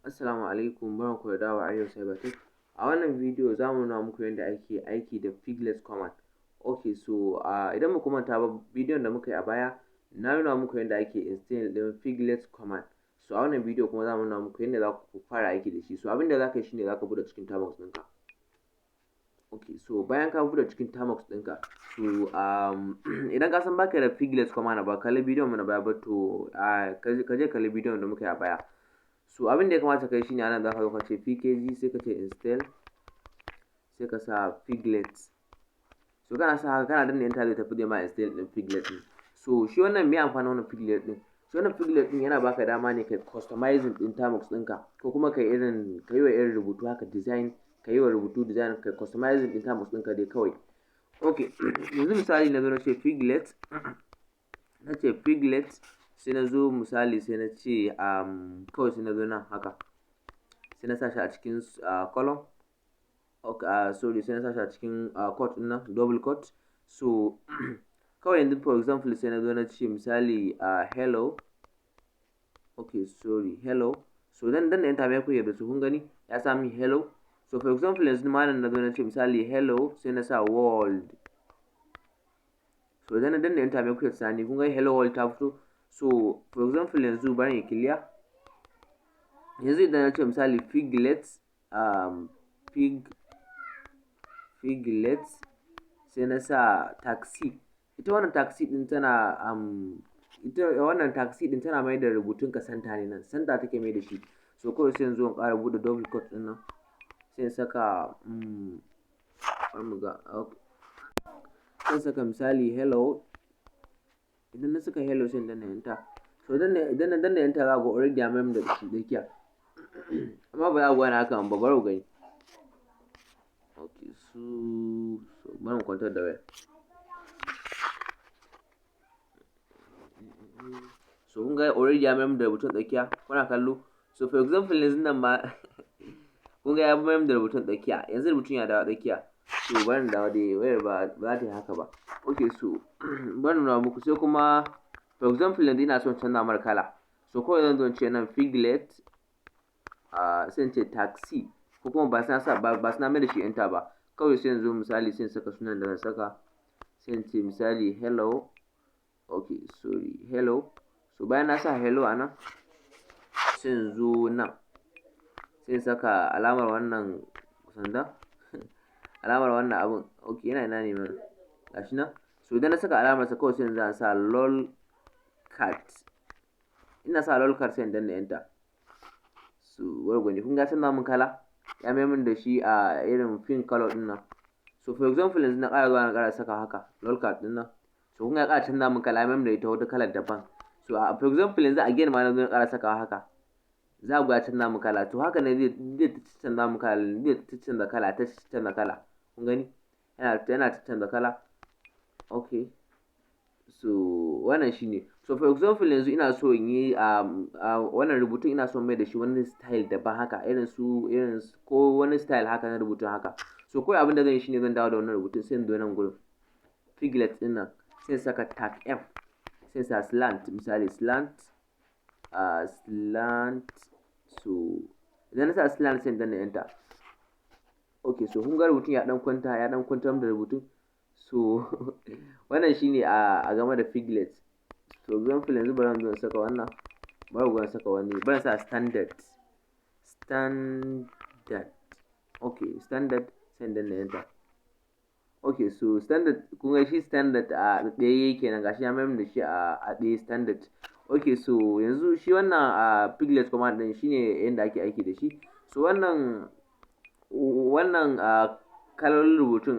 Assalamu alaikum, barkanku da dawowa a yau sai batun. A wannan bidiyo za mu nuna muku yadda ake aiki da figlet command. Ok, so idan muku manta ba, bidiyon da muka yi a baya na nuna muku yadda ake install ɗin figlet command. So a wannan bidiyo kuma za mu nuna muku yadda za ku fara aiki da shi. So abin da za ka yi shine za ka buɗe cikin Termux ɗinka. Ok, so bayan ka buɗe cikin Termux ɗinka, so idan ka san baka da figlet command ba, kalli bidiyon mu na baya ba, to ka je kalli bidiyon da muka yi a baya. So abin da ya kamata kai shine anan za ka zo ka ce pkg, sai ka ce install, sai ka sa figlet. So kana sa haka kana danna enter zai tafi da ma install din figlet din. So shi wannan me amfani wannan figlet din? Shi wannan figlet din yana baka dama ne kai customizing din Termux ɗinka, ko kuma kai wa irin rubutu haka design, kai wa rubutu design, kai customizing din Termux ɗinka dai kawai. Ok, yanzu misali na zo na ce figlet, sai na zo misali sai na ce kawai sai na zo nan haka, sai na sa shi a cikin column. Okay, sorry, sai na sa shi a cikin quote ɗin nan, double quote. So kawai yanzu for example sai na zo na ce misali hello. Okay, sorry, hello. So dan da enter mai kuyi da su kun gani ya sami hello. So for example yanzu ma nan na zo na ce misali hello, sai na sa world. So dan da enter mai kuyi tsani kun ga hello world ta fito. So for example yanzu bari in clear. Yanzu idan na ce misali figlet, sai na sa taxi. Ita wannan taxi din tana mai da rubutun ka santa ne nan, santa take mai da shi. So kawai sai yanzu in ƙara buɗe double quote din nan, sai saka sai saka misali hello. Idan na saka hello sai danna enter. So idan na danna enter za ga already ya mayar da shi tsakiya. Amma ba za ku gane haka ba, bari ku gani. Okay, so bari mu kwantar da waya. So kun ga already ya mayar da rubutun tsakiya, kuna kallo. So for example yanzu nan ma kun ga ya mayar da rubutun tsakiya, yanzu rubutun ya dawo tsakiya. So bari dawo dai wayar ba za ta yi haka ba. Okay, so bari nuna muku. Sai kuma for example yanzu ina son canza mara kala. So kawai zan zo ce nan figlet, sai in ce taxi, ko kuma ba suna mai da shi enter ba. Kawai sai yanzu misali sai in saka sunan da zan saka, sai in ce misali hello. Okay, sorry, hello. So bayan na sa hello a nan, sai in zo nan, sai in saka alamar wannan sanda, alamar wannan abun. Okay, ina ne mana gashi nan. So idan na saka alamar sa kawai sai in sa lol cat. Ina sa lol cat sai in danna enter. So wargwani kun ga canza mun kala, ya mai min da shi a irin pink color din nan. So for example yanzu na ƙara zuwa na ƙara saka haka lol cat din nan. So kun ga ƙara canza mun kala, ya mai min da ita wata kalar daban. So for example yanzu again ma na zo na ƙara saka haka, za ku ga canza mun kala. To haka ne zai canza mun kala, zai canza kala. Kun gani yana canza kala. Okay, so wannan shine. So for example yanzu ina so in yi wannan rubutun ina so mai da shi wani style daban haka, irin ko wani style haka na rubutun haka. So kawai abin da zan yi shine zan dawo da wannan rubutun, sai in zo nan gurin figlet din nan, sai saka tag f, sai sa slant, misali slant. So idan na sa slant sai in danna enter. Okay, so kun ga rubutun ya dan kwantar da rubutun. So wannan shine a game da figlet. So example yanzu bari mu saka wannan, bari saka wani, bari sa standard. Okay, standard sai danna enter. Okay, so standard kun ga shi standard a ɗaya yake nan, gashi ya mayar da shi a ɗaya standard. Okay, so yanzu shi wannan figlet command din shine yanda ake aiki da shi. So wannan kalolin rubutun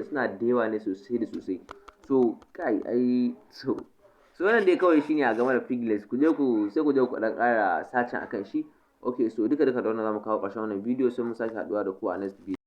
suna da yawa ne sosai da sosai. So so wannan dai kawai shine a game da figlet. Ku je ku dan ƙara searching akan shi. Okay, so duka da wannan zamu kawo ƙarshen wannan bidiyo, sai mun sake haɗuwa da ku a next video.